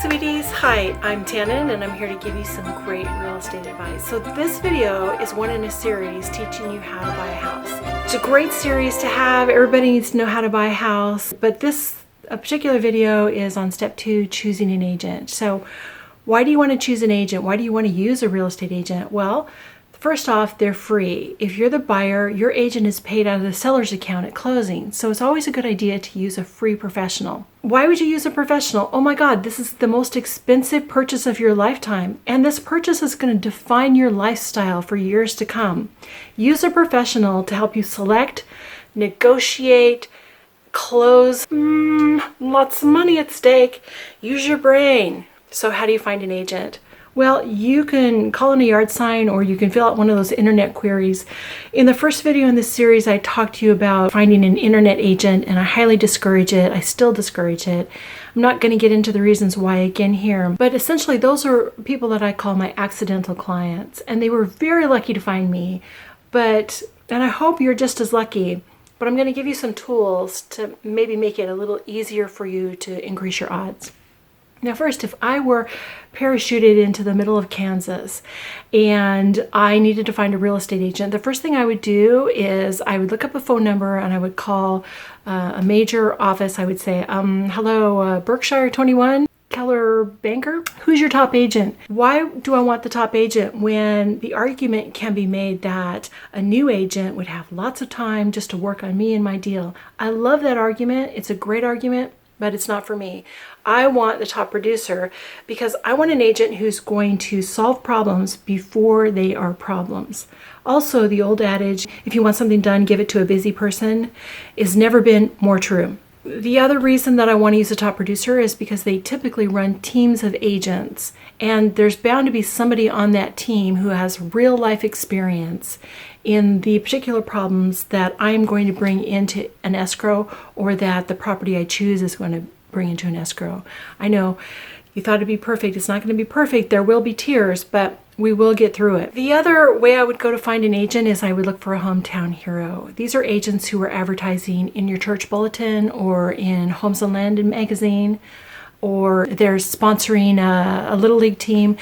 sweeties. Hi, I'm Tannen and I'm here to give you some great real estate advice. So this video is one in a series teaching you how to buy a house. It's a great series to have. Everybody needs to know how to buy a house, but this particular video is on step 2, choosing an agent. So why do you want to choose an agent? Why do you want to use a real estate agent? Well, first off, they're free. If you're the buyer, your agent is paid out of the seller's account at closing. So it's always a good idea to use a free professional. Why would you use a professional? Oh my God, this is the most expensive purchase of your lifetime. And this purchase is going to define your lifestyle for years to come. Use a professional to help you select, negotiate, close. Lots of money at stake. Use your brain. So how do you find an agent? Well, you can call in a yard sign or you can fill out one of those internet queries. In the first video in this series, I talked to you about finding an internet agent and I highly discourage it. I still discourage it. I'm not going to get into the reasons why again here, but essentially those are people that I call my accidental clients, and they were very lucky to find me. And I hope you're just as lucky, but I'm going to give you some tools to maybe make it a little easier for you to increase your odds. Now first, if I were parachuted into the middle of Kansas and I needed to find a real estate agent, the first thing I would do is I would look up a phone number and I would call a major office. I would say, hello, Berkshire 21, Keller Banker, who's your top agent? Why do I want the top agent when the argument can be made that a new agent would have lots of time just to work on me and my deal? I love that argument. It's a great argument, but it's not for me. I want the top producer because I want an agent who's going to solve problems before they are problems. Also, the old adage, if you want something done, give it to a busy person, has never been more true. The other reason that I want to use a top producer is because they typically run teams of agents, and there's bound to be somebody on that team who has real life experience in the particular problems that I'm going to bring into an escrow, or that the property I choose is going to bring into an escrow. I know you thought it'd be perfect. It's not going to be perfect. There will be tears, but we will get through it. The other way I would go to find an agent is I would look for a hometown hero. These are agents who are advertising in your church bulletin or in Homes and Land magazine, or they're sponsoring a Little League team.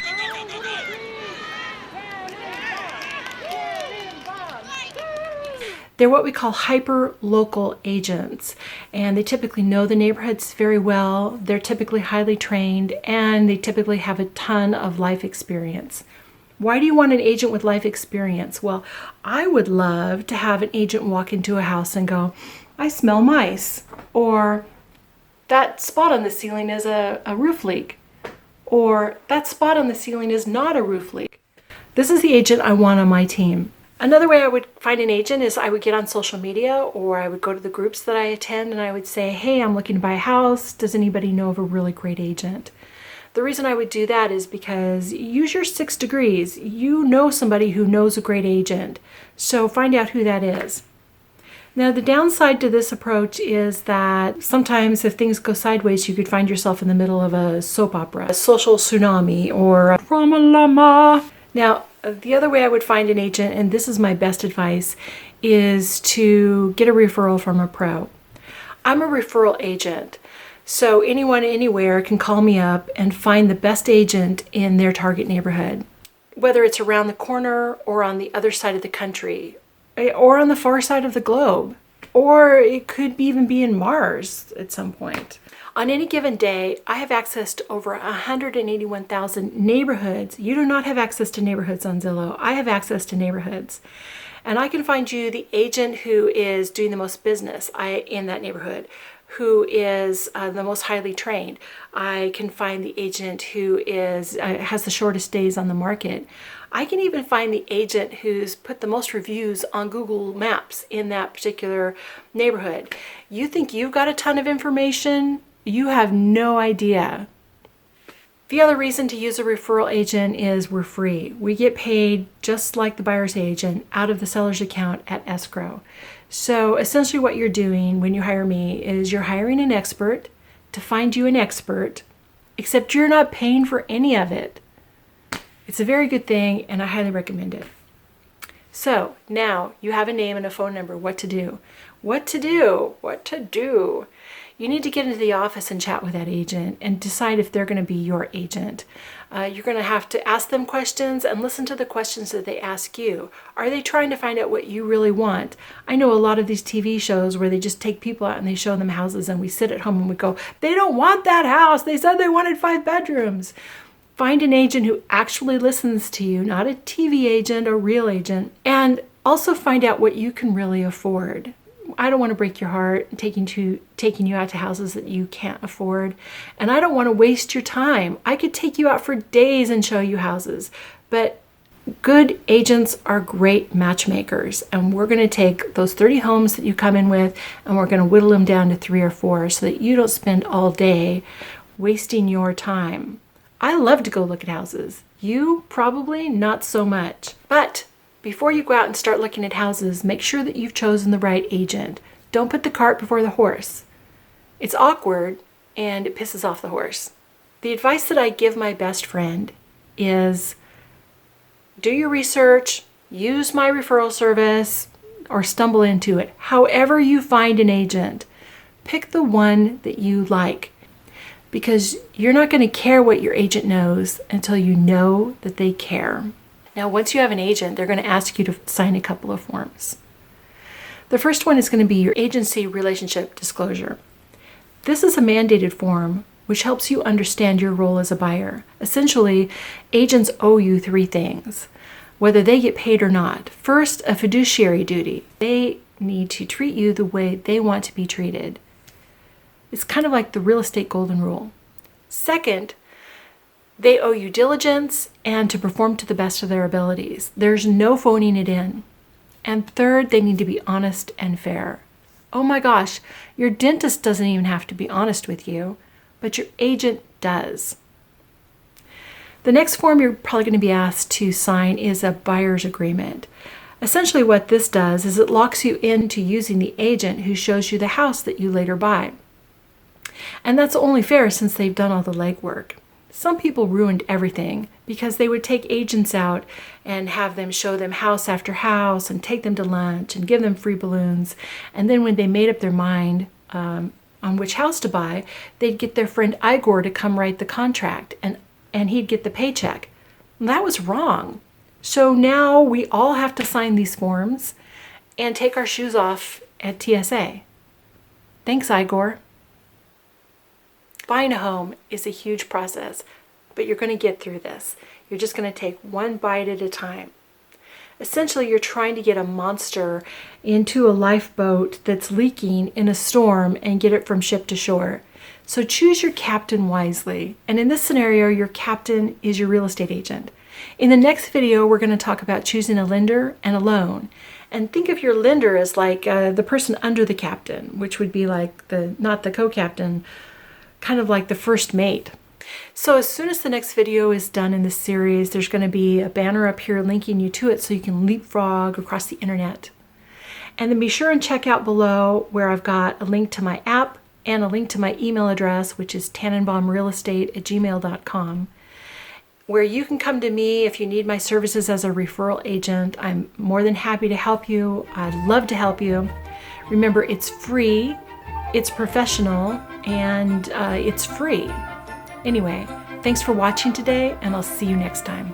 They're what we call hyper-local agents, and they typically know the neighborhoods very well. They're typically highly trained, and they typically have a ton of life experience. Why do you want an agent with life experience? Well, I would love to have an agent walk into a house and go, I smell mice, or that spot on the ceiling is a roof leak, or that spot on the ceiling is not a roof leak. This is the agent I want on my team. Another way I would find an agent is I would get on social media, or I would go to the groups that I attend and I would say, hey, I'm looking to buy a house. Does anybody know of a really great agent? The reason I would do that is because use your 6 degrees. You know somebody who knows a great agent, so find out who that is. Now, the downside to this approach is that sometimes if things go sideways, you could find yourself in the middle of a soap opera, a social tsunami, or a drama llama. Now, the other way I would find an agent, and this is my best advice, is to get a referral from a pro. I'm a referral agent, so anyone anywhere can call me up and find the best agent in their target neighborhood, whether it's around the corner or on the other side of the country or on the far side of the globe, or it could even be in Mars at some point. On any given day, I have access to over 181,000 neighborhoods. You do not have access to neighborhoods on Zillow. I have access to neighborhoods. And I can find you the agent who is doing the most business in that neighborhood, who is the most highly trained. I can find the agent who has the shortest days on the market. I can even find the agent who's put the most reviews on Google Maps in that particular neighborhood. You think you've got a ton of information? You have no idea. The other reason to use a referral agent is we're free. We get paid just like the buyer's agent out of the seller's account at escrow. So essentially what you're doing when you hire me is you're hiring an expert to find you an expert, except you're not paying for any of it. It's a very good thing, and I highly recommend it. So now you have a name and a phone number. What to do? What to do? What to do? You need to get into the office and chat with that agent and decide if they're going to be your agent. You're going to have to ask them questions and listen to the questions that they ask you. Are they trying to find out what you really want? I know a lot of these TV shows where they just take people out and they show them houses, and we sit at home and we go, they don't want that house. They said they wanted 5 bedrooms. Find an agent who actually listens to you, not a TV agent, a real agent, and also find out what you can really afford. I don't want to break your heart taking you out to houses that you can't afford. And I don't want to waste your time. I could take you out for days and show you houses. But good agents are great matchmakers. And we're going to take those 30 homes that you come in with, and we're going to whittle them down to 3 or 4 so that you don't spend all day wasting your time. I love to go look at houses. You probably not so much. But before you go out and start looking at houses, make sure that you've chosen the right agent. Don't put the cart before the horse. It's awkward and it pisses off the horse. The advice that I give my best friend is do your research, use my referral service, or stumble into it. However you find an agent, pick the one that you like, because you're not going to care what your agent knows until you know that they care. Now, once you have an agent, they're going to ask you to sign a couple of forms. The first one is going to be your agency relationship disclosure. This is a mandated form which helps you understand your role as a buyer. Essentially, agents owe you 3 things, whether they get paid or not. First, a fiduciary duty. They need to treat you the way they want to be treated. It's kind of like the real estate golden rule. Second, they owe you diligence and to perform to the best of their abilities. There's no phoning it in. And third, they need to be honest and fair. Oh my gosh, your dentist doesn't even have to be honest with you, but your agent does. The next form you're probably going to be asked to sign is a buyer's agreement. Essentially what this does is it locks you into using the agent who shows you the house that you later buy. And that's only fair since they've done all the legwork. Some people ruined everything because they would take agents out and have them show them house after house and take them to lunch and give them free balloons. And then when they made up their mind on which house to buy, they'd get their friend Igor to come write the contract and he'd get the paycheck. That was wrong. So now we all have to sign these forms and take our shoes off at TSA. Thanks, Igor. Buying a home is a huge process, but you're going to get through this. You're just going to take one bite at a time. Essentially, you're trying to get a monster into a lifeboat that's leaking in a storm and get it from ship to shore. So choose your captain wisely. And in this scenario, your captain is your real estate agent. In the next video, we're going to talk about choosing a lender and a loan. And think of your lender as like the person under the captain, which would be like not the co-captain, kind of like the first mate. So as soon as the next video is done in this series, there's going to be a banner up here linking you to it so you can leapfrog across the internet. And then be sure and check out below where I've got a link to my app and a link to my email address, which is tannenbaumrealestate@gmail.com, where you can come to me if you need my services as a referral agent. I'm more than happy to help you. I'd love to help you. Remember, it's free, it's professional, and it's free. Anyway, thanks for watching today, and I'll see you next time.